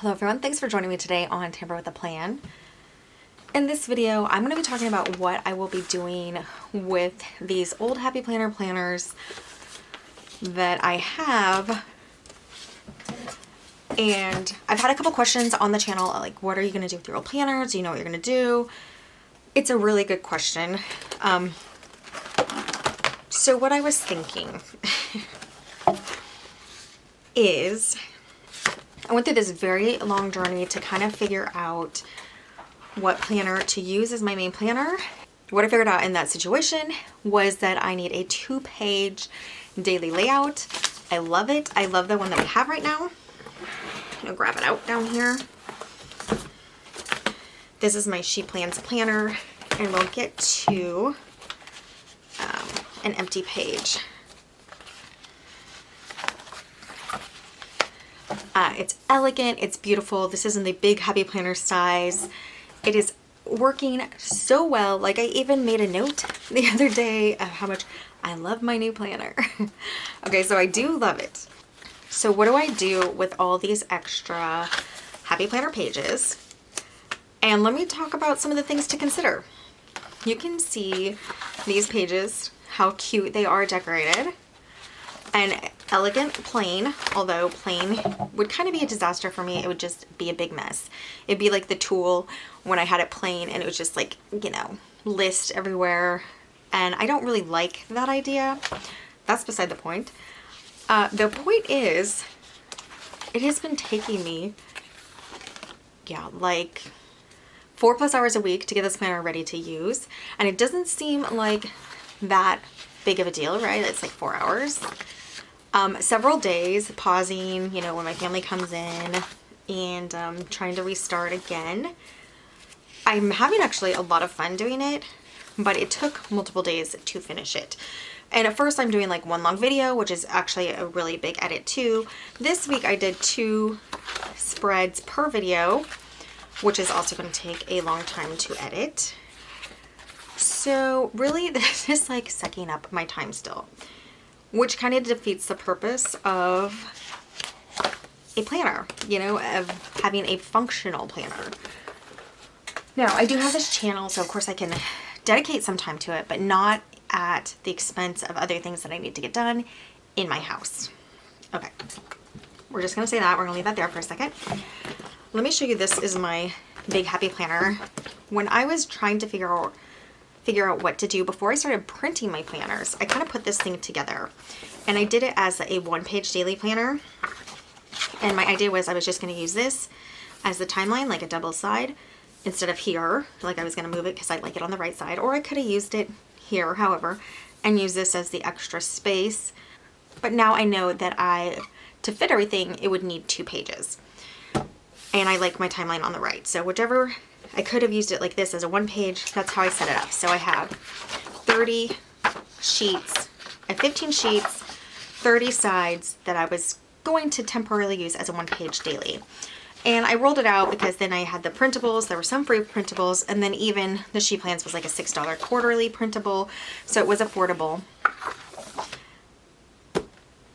Hello everyone, thanks for joining me today on Tamper with a Plan. In this video, I'm going to be talking about what I will be doing with these old Happy Planner planners that I have. And I've had a couple questions on the channel, like what are you going to do with your old planners? Do you know what you're going to do? It's a really good question. So what I was thinking is I went through this very long journey to kind of figure out what planner to use as my main planner. What I figured out in that situation was that I need a 2-page daily layout. I love it. I love the one that we have right now. I'm gonna grab it out down here. This is my She Plans planner, and we'll get to an empty page. It's elegant, it's beautiful. This is in the big Happy Planner size. It is working so well. Like, I even made a note the other day of how much I love my new planner. Okay, so I do love it. So what do I do with all these extra Happy Planner pages? And let me talk about some of the things to consider. You can see these pages, how cute they are decorated. An elegant plain, although plain would kind of be a disaster for me. It would just be a big mess. It'd be like the Tool when I had it plain and it was just like, you know, list everywhere. And I don't really like that idea. That's beside the point. The point is, it has been taking me, like 4+ hours a week to get this planner ready to use. And it doesn't seem like that big of a deal, right? It's like 4 hours. Several days pausing, you know, when my family comes in and trying to restart again. I'm having actually a lot of fun doing it, but it took multiple days to finish it. And at first I'm doing like one long video, which is actually a really big edit too. This week I did 2 spreads per video, which is also going to take a long time to edit. So really this is like sucking up my time still, which kind of defeats the purpose of a planner, you know, of having a functional planner. Now, I do have this channel, so of course I can dedicate some time to it, but not at the expense of other things that I need to get done in my house. Okay, we're just gonna say that. We're gonna leave that there for a second. Let me show you, this is my big Happy Planner. When I was trying to figure out what to do before I started printing my planners, I kind of put this thing together. And I did it as a 1-page daily planner. And my idea was I was just going to use this as the timeline, like a double side, instead of here. Like, I was going to move it because I like it on the right side. Or I could have used it here, however, and use this as the extra space. But now I know that to fit everything, it would need 2 pages. And I like my timeline on the right. So whichever, I could have used it like this as a 1-page. That's how I set it up. So I have 30 sheets, 15 sheets, 30 sides that I was going to temporarily use as a 1-page daily. And I rolled it out because then I had the printables. There were some free printables. And then even the She Plans was like a $6 quarterly printable. So it was affordable.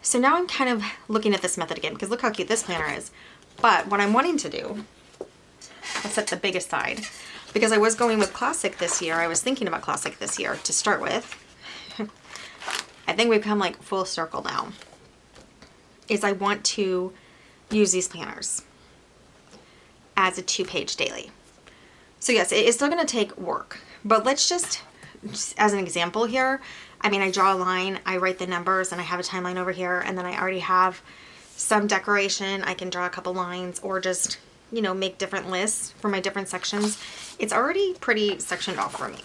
So now I'm kind of looking at this method again because look how cute this planner is. But what I'm wanting to do, I'll set the biggest side, because I was going with Classic this year. I was thinking about Classic this year to start with. I think we've come like full circle now. Is I want to use these planners as a 2-page daily. So yes, it is still going to take work, but let's just as an example here, I mean, I draw a line, I write the numbers, and I have a timeline over here, and then I already have some decoration. I can draw a couple lines or just, you know, make different lists for my different sections. It's already pretty sectioned off for me.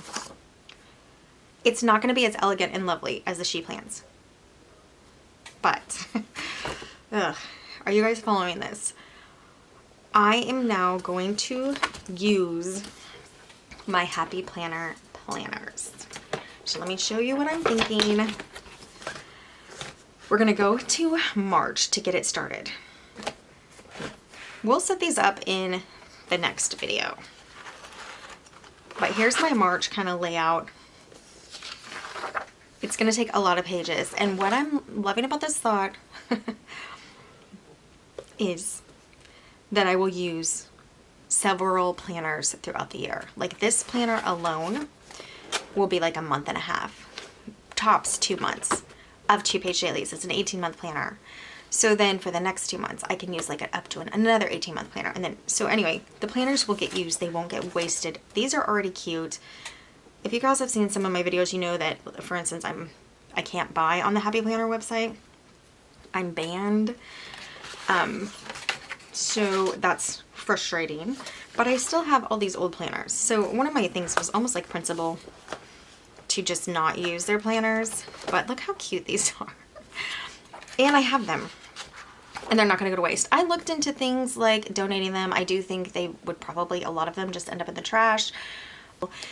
It's not going to be as elegant and lovely as the She Plans. But, are you guys following this? I am now going to use my Happy Planner planners. So let me show you what I'm thinking. We're going to go to March to get it started. We'll set these up in the next video. But here's my March kind of layout. It's going to take a lot of pages. And what I'm loving about this thought is that I will use several planners throughout the year. Like this planner alone will be like a month and a half, tops 2 months of 2-page dailies. It's an 18-month planner. So then for the next 2 months, I can use like up to another 18-month planner. And then, so anyway, the planners will get used. They won't get wasted. These are already cute. If you guys have seen some of my videos, you know that, for instance, I can't buy on the Happy Planner website. I'm banned. So that's frustrating. But I still have all these old planners. So one of my things was almost like principle to just not use their planners. But look how cute these are. And I have them. And they're not going to go to waste. I looked into things like donating them. I do think they would probably, a lot of them just end up in the trash.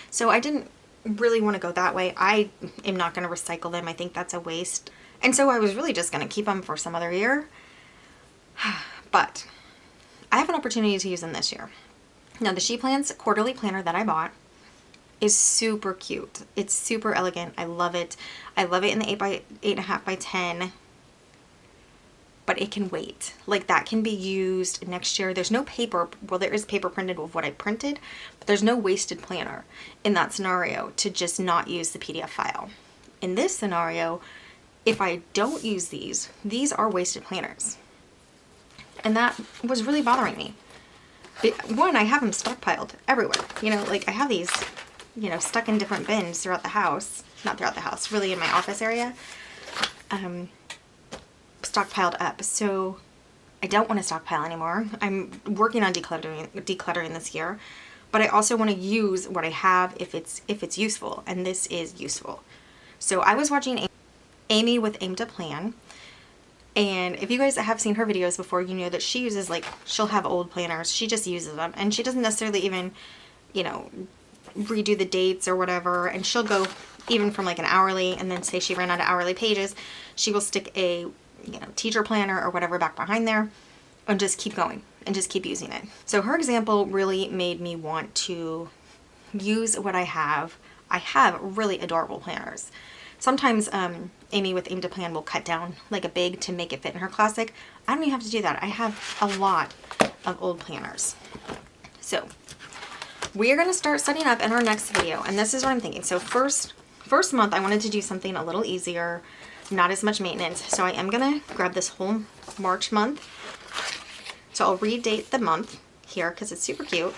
So I didn't really want to go that way. I am not going to recycle them. I think that's a waste. And so I was really just going to keep them for some other year. But I have an opportunity to use them this year. Now the She Plans quarterly planner that I bought is super cute. It's super elegant. I love it. I love it in the 8.5 by 10. But it can wait. Like that can be used next year. There's no paper. Well, there is paper printed with what I printed, but there's no wasted planner in that scenario to just not use the PDF file. In this scenario, if I don't use these are wasted planners. And that was really bothering me. One, I have them stockpiled everywhere. You know, like I have these, you know, stuck in different bins throughout the house. Not throughout the house, really in my office area. Stockpiled up. So I don't want to stockpile anymore. I'm working on decluttering this year, but I also want to use what I have if it's useful, and this is useful. So I was watching Amy with Aim to Plan, and if you guys have seen her videos before, you know that she uses, like, she'll have old planners. She just uses them, and she doesn't necessarily even, you know, redo the dates or whatever, and she'll go even from like an hourly, and then say she ran out of hourly pages, she will stick a, you know, teacher planner or whatever back behind there and just keep going and just keep using it. So her example really made me want to use what I have. I have really adorable planners. Sometimes Amy with Aim to Plan will cut down like a big to make it fit in her classic. I don't even have to do that. I have a lot of old planners. So we are going to start setting up in our next video, and this is what I'm thinking. So first month I wanted to do something a little easier, not as much maintenance. So I am going to grab this whole March month. So I'll redate the month here because it's super cute.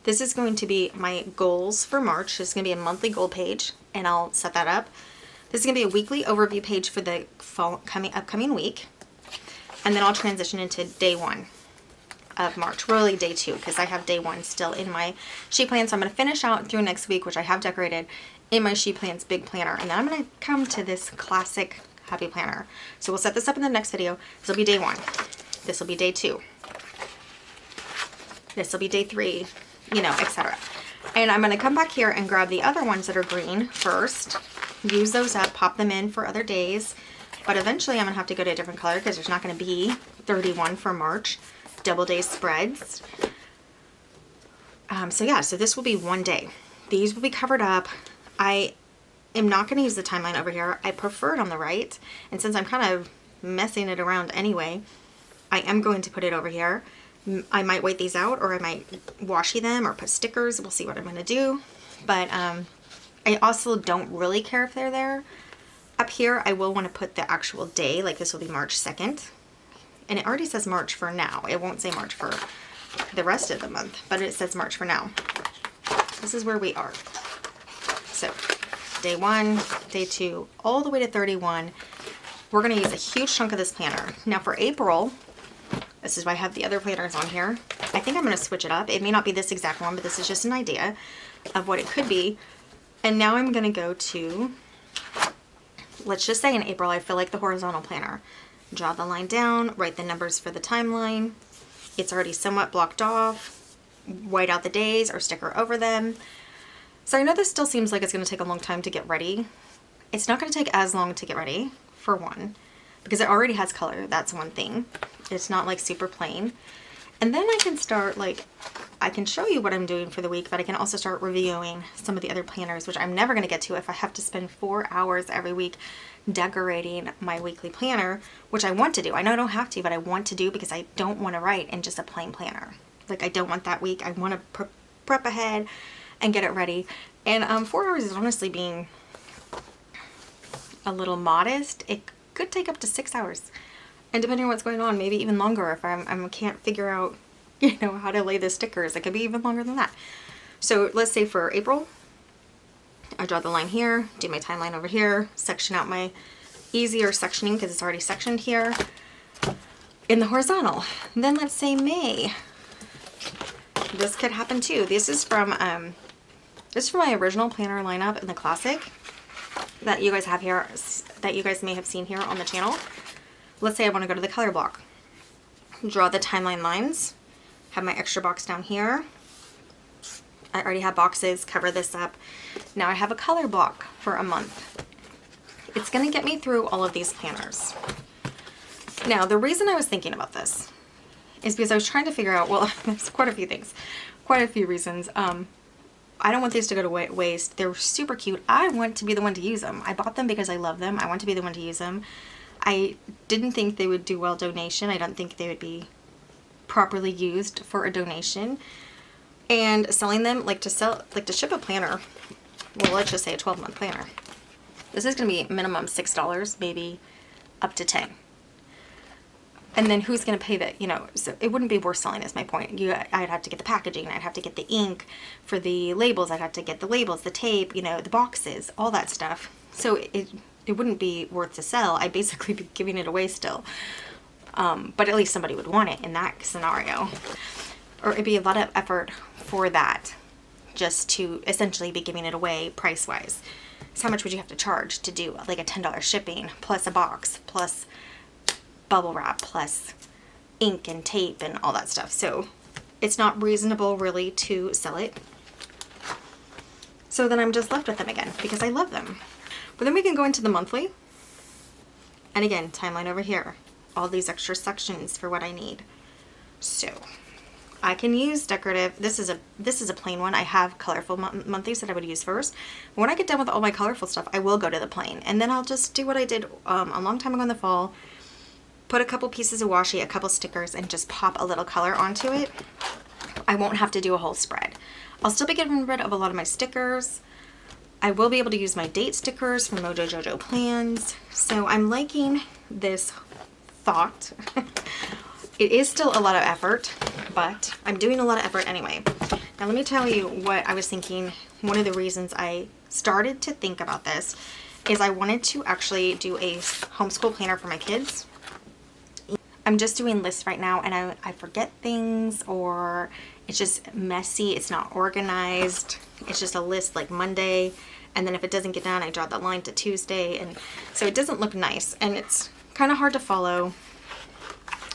This is going to be my goals for March. This is going to be a monthly goal page, and I'll set that up. This is going to be a weekly overview page for the upcoming week. And then I'll transition into day 1 of March, really day 2, because I have day 1 still in my She Plan. So I'm going to finish out through next week, which I have decorated in my She Plans big planner, and then I'm going to come to this classic Happy Planner. So we'll set this up in the next video. This will be day 1. This will be day 2. This will be day 3, you know, etc. And I'm going to come back here and grab the other ones that are green first, use those up, pop them in for other days. But eventually I'm going to have to go to a different color because there's not going to be 31 for March double day spreads. So yeah, so this will be one day. These will be covered up. I am not going to use the timeline over here. I prefer it on the right. And since I'm kind of messing it around anyway, I am going to put it over here. I might wait these out, or I might washi them or put stickers. We'll see what I'm going to do. But I also don't really care if they're there. Up here, I will want to put the actual day, like this will be March 2nd. And it already says March for now. It won't say March for the rest of the month, but it says March for now. This is where we are. So day 1, day 2, all the way to 31. We're going to use a huge chunk of this planner. Now for April, this is why I have the other planners on here. I think I'm going to switch it up. It may not be this exact one, but this is just an idea of what it could be. And now I'm going to go to, let's just say in April, I feel like the horizontal planner. Draw the line down, write the numbers for the timeline. It's already somewhat blocked off. White out the days or sticker over them. So I know this still seems like it's going to take a long time to get ready. It's not going to take as long to get ready, for one, because it already has color. That's one thing. It's not like super plain. And then I can start like I can show you what I'm doing for the week, but I can also start reviewing some of the other planners, which I'm never going to get to if I have to spend 4 hours every week decorating my weekly planner, which I want to do. I know I don't have to, but I want to do because I don't want to write in just a plain planner. Like, I don't want that week. I want to prep ahead and get it ready. And 4 hours is honestly being a little modest. It could take up to 6 hours. And depending on what's going on, maybe even longer if I can't figure out, you know, how to lay the stickers. It could be even longer than that. So let's say for April, I draw the line here, do my timeline over here, section out my easier sectioning because it's already sectioned here in the horizontal. Then let's say May. This could happen too. This is from my original planner lineup in the classic that you guys have here, that you guys may have seen here on the channel. Let's say I want to go to the color block. Draw the timeline lines. Have my extra box down here. I already have boxes, cover this up. Now I have a color block for a month. It's going to get me through all of these planners. Now, the reason I was thinking about this is because I was trying to figure out, well, there's quite a few things, quite a few reasons. I don't want these to go to waste. They're super cute. I want to be the one to use them. I bought them because I love them. I want to be the one to use them. I didn't think they would do well donation. I don't think they would be properly used for a donation. And selling them, like to ship a planner, well, let's just say a 12-month planner. This is going to be minimum $6, maybe up to 10. And then who's going to pay that, you know, so it wouldn't be worth selling is my point. I'd have to get the packaging, I'd have to get the ink for the labels, I'd have to get the labels, the tape, you know, the boxes, all that stuff. So it wouldn't be worth to sell. I'd basically be giving it away still. But at least somebody would want it in that scenario. Or it'd be a lot of effort for that just to essentially be giving it away price-wise. So how much would you have to charge to do like a $10 shipping plus a box plus bubble wrap plus ink and tape and all that stuff? So it's not reasonable really to sell it. So then I'm just left with them again because I love them. But then we can go into the monthly. And again, timeline over here. All these extra sections for what I need. So I can use decorative. This is a plain one. I have colorful monthlies that I would use first. When I get done with all my colorful stuff, I will go to the plain. And then I'll just do what I did a long time ago in the fall. Put a couple pieces of washi, a couple stickers, and just pop a little color onto it. I won't have to do a whole spread. I'll still be getting rid of a lot of my stickers. I will be able to use my date stickers from Mojo Jojo Plans. So I'm liking this thought. It is still a lot of effort, but I'm doing a lot of effort anyway. Now let me tell you what I was thinking. One of the reasons I started to think about this is I wanted to actually do a homeschool planner for my kids. I'm just doing lists right now and I forget things, or it's just messy, it's not organized. It's just a list like Monday, and then if it doesn't get done, I draw that line to Tuesday, and so it doesn't look nice and it's kind of hard to follow.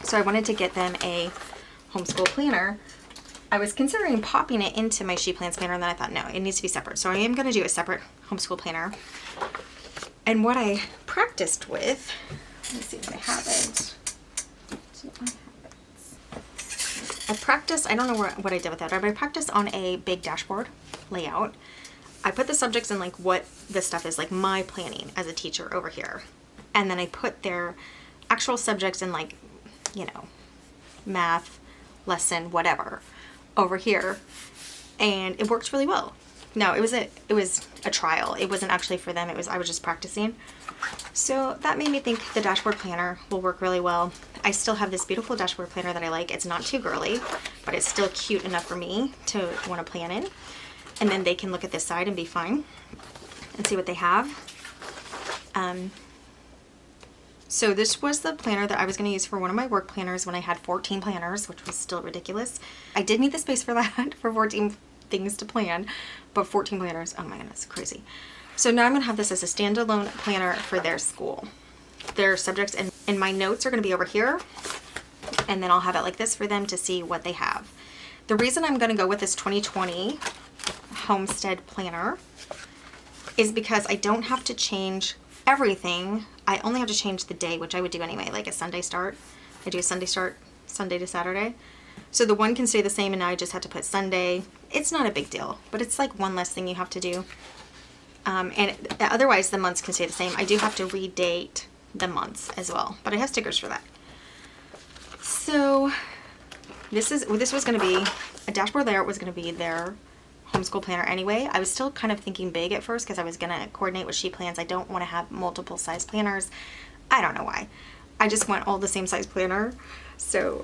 So I wanted to get them a homeschool planner. I was considering popping it into my She Plans planner, and then I thought, no, it needs to be separate. So I am going to do a separate homeschool planner. And what I practiced with, let me see if I have it. I practiced, I don't know what I did with that, but I practiced on a big dashboard layout. I put the subjects in like what the stuff is, like my planning as a teacher over here. And then I put their actual subjects in like, you know, math, lesson, whatever, over here. And it worked really well. No, it was a trial. It wasn't actually for them. I was just practicing. So that made me think the dashboard planner will work really well. I still have this beautiful dashboard planner that I like. It's not too girly, but it's still cute enough for me to want to plan in. And then they can look at this side and be fine and see what they have. So this was the planner that I was going to use for one of my work planners when I had 14 planners, which was still ridiculous. I did need the space for that, for 14 things to plan, but 14 planners, oh my goodness, crazy. So now I'm going to have this as a standalone planner for their school. Their subjects and my notes are going to be over here, and then I'll have it like this for them to see what they have. The reason I'm going to go with this 2020 Homestead Planner is because I don't have to change everything. I only have to change the day, which I would do anyway, like a Sunday start. I do a Sunday start, Sunday to Saturday. So the one can stay the same, and now I just had to put Sunday. It's not a big deal, but it's like one less thing you have to do. And otherwise the months can stay the same. I do have to redate the months as well, but I have stickers for that. So this was going to be a dashboard layout, was going to be their homeschool planner anyway. I was still kind of thinking big at first because I was going to coordinate with sheet plans. I don't want to have multiple size planners. I don't know why. I just want all the same size planner. So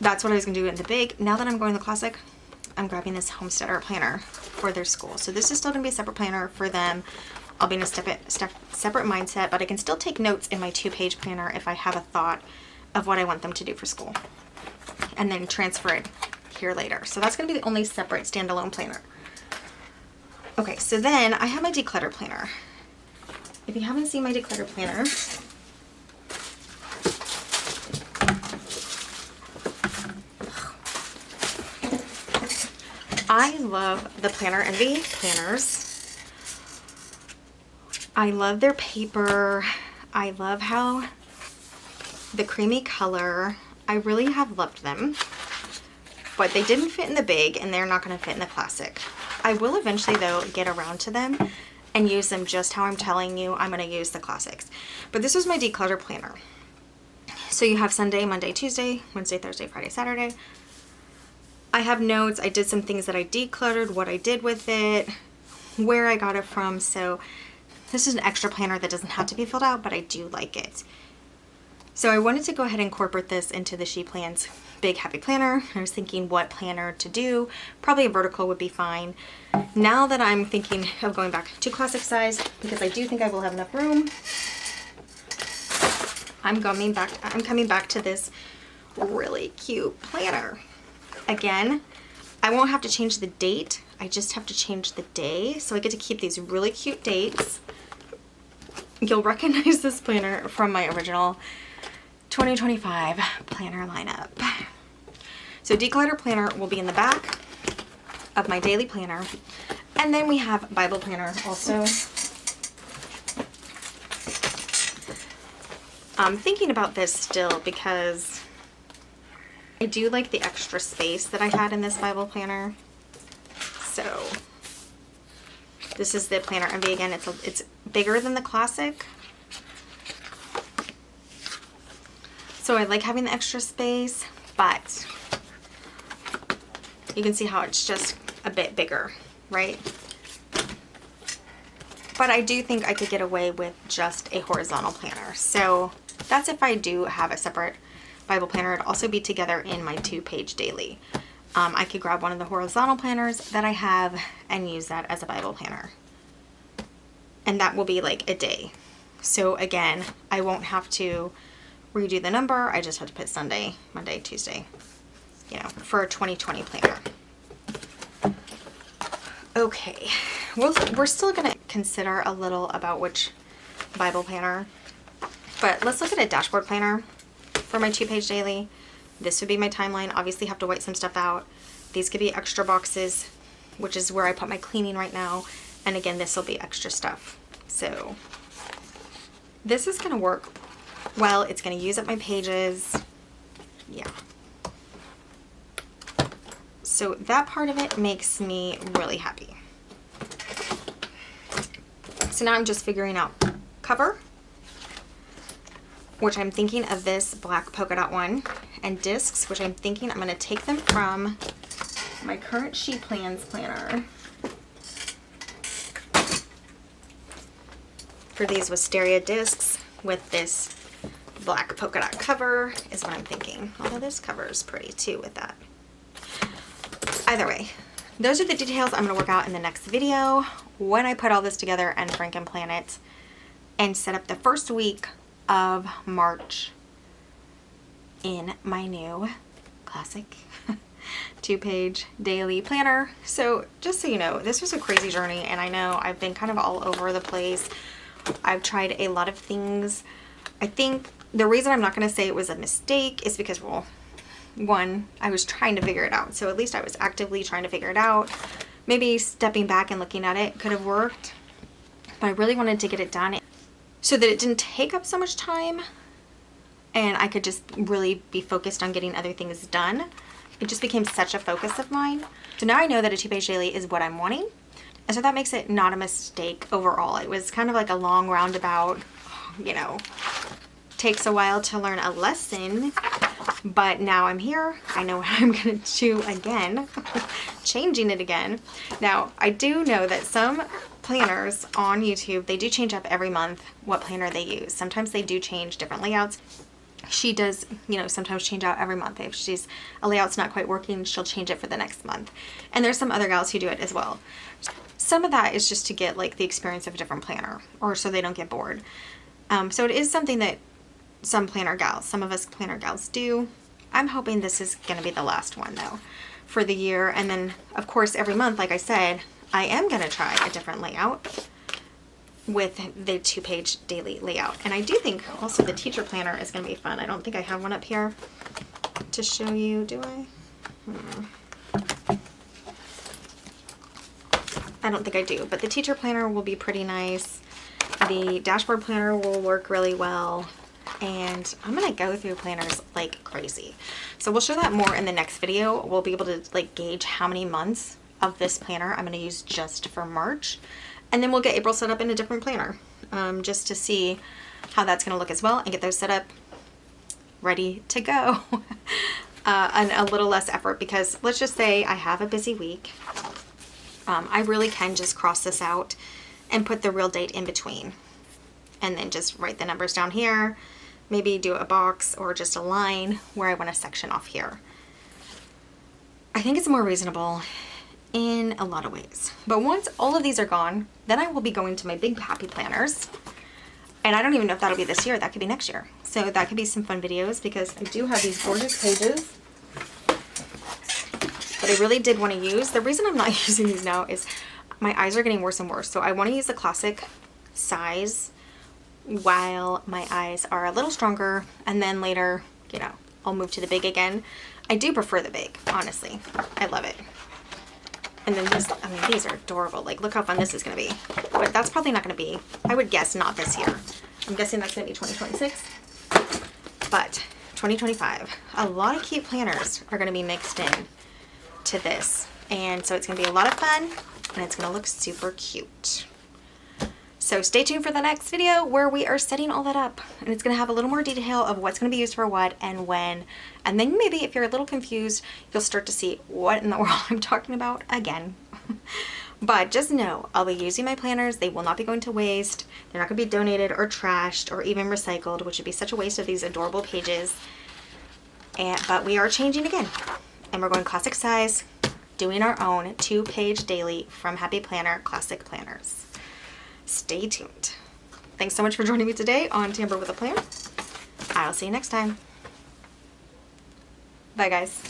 that's what I was going to do in the big. Now that I'm going to the classic, I'm grabbing this Homesteader planner for their school. So this is still going to be a separate planner for them. I'll be in a separate mindset, but I can still take notes in my 2-page planner if I have a thought of what I want them to do for school, and then transfer it here later. So that's going to be the only separate standalone planner. Okay, so then I have my declutter planner. If you haven't seen my declutter planner, I love the Planner Envy planners. I love their paper. I love how the creamy color. I really have loved them, but they didn't fit in the big, and they're not going to fit in the classic. I will eventually though get around to them and use them just how I'm telling you I'm going to use the classics. But this was my declutter planner. So you have Sunday, Monday, Tuesday, Wednesday, Thursday, Friday, Saturday. I have notes. I did some things that I decluttered, what I did with it, where I got it from. So this is an extra planner that doesn't have to be filled out, but I do like it. So I wanted to go ahead and incorporate this into the She Plans Big Happy Planner. I was thinking what planner to do. Probably a vertical would be fine. Now that I'm thinking of going back to classic size, because I do think I will have enough room, I'm coming back to this really cute planner. Again, I won't have to change the date. I just have to change the day. So I get to keep these really cute dates. You'll recognize this planner from my original 2025 planner lineup. So declutter planner will be in the back of my daily planner. And then we have Bible planner also. I'm thinking about this still because I do like the extra space that I had in this Bible planner. So this is the Planner Envy again. It's bigger than the classic. So I like having the extra space, but you can see how it's just a bit bigger, right? But I do think I could get away with just a horizontal planner. So that's if I do have a separate Bible planner. It'd also be together in my 2-page daily. I could grab one of the horizontal planners that I have and use that as a Bible planner. And that will be like a day. So again, I won't have to redo the number. I just have to put Sunday, Monday, Tuesday, you know, for a 2020 planner. Okay, we're still going to consider a little about which Bible planner, but let's look at a dashboard planner for my 2-page daily. This would be my timeline. Obviously have to white some stuff out. These could be extra boxes, which is where I put my cleaning right now. And again, this will be extra stuff. So this is going to work well. It's going to use up my pages. Yeah. So that part of it makes me really happy. So now I'm just figuring out cover, which I'm thinking of this black polka dot one, and discs, which I'm thinking I'm going to take them from my current She Plans planner for these wisteria discs with this black polka dot cover is what I'm thinking. Although this cover is pretty too with that. Either way, those are the details I'm going to work out in the next video when I put all this together and Franken plan it and set up the first week of March in my new classic 2-page daily planner. So just so you know, this was a crazy journey, and I know I've been kind of all over the place. I've tried a lot of things. I think the reason I'm not going to say it was a mistake is because, well, one, I was trying to figure it out. So at least I was actively trying to figure it out. Maybe stepping back and looking at it could have worked, but I really wanted to get it done so that it didn't take up so much time and I could just really be focused on getting other things done. It just became such a focus of mine. So now I know that a 2-page daily is what I'm wanting. And so that makes it not a mistake overall. It was kind of like a long roundabout, you know, takes a while to learn a lesson, but now I'm here. I know what I'm gonna do again, changing it again. Now, I do know that some planners on YouTube, they do change up every month what planner they use. Sometimes they do change different layouts. She does, you know, sometimes change out every month. If a layout's not quite working, she'll change it for the next month. And there's some other gals who do it as well. Some of that is just to get like the experience of a different planner, or so they don't get bored. So it is something that some of us planner gals do. I'm hoping this is going to be the last one though for the year. And then of course every month, like I said, I am going to try a different layout with the 2-page daily layout. And I do think also the teacher planner is going to be fun. I don't think I have one up here to show you, do I? I don't think I do, but the teacher planner will be pretty nice. The dashboard planner will work really well. And I'm going to go through planners like crazy. So we'll show that more in the next video. We'll be able to like gauge how many months of this planner I'm going to use just for March. And then we'll get April set up in a different planner just to see how that's going to look as well, and get those set up ready to go. And a little less effort, because let's just say I have a busy week. I really can just cross this out and put the real date in between, and then just write the numbers down here, maybe do a box or just a line where I want to section off here. I think it's more reasonable in a lot of ways. But once all of these are gone, then I will be going to my big happy planners. And I don't even know if that'll be this year. That could be next year. So that could be some fun videos, because I do have these gorgeous pages that I really did want to use. The reason I'm not using these now is my eyes are getting worse and worse. So I want to use the classic size while my eyes are a little stronger, and then later, you know, I'll move to the big again. I do prefer the big, honestly. I love it. And then this, I mean, these are adorable. Like, look how fun this is going to be. But that's probably not going to be, I would guess, not this year. I'm guessing that's going to be 2026. But 2025, a lot of cute planners are going to be mixed in to this. And so it's going to be a lot of fun, and it's going to look super cute. So stay tuned for the next video where we are setting all that up, and it's going to have a little more detail of what's going to be used for what and when. And then maybe if you're a little confused, you'll start to see what in the world I'm talking about again. But just know, I'll be using my planners. They will not be going to waste. They're not going to be donated or trashed or even recycled, which would be such a waste of these adorable pages. But we are changing again, and we're going classic size, doing our own 2-page daily from Happy Planner Classic Planners. Stay tuned. Thanks so much for joining me today on Tamper with a Plan. I'll see you next time. Bye, guys.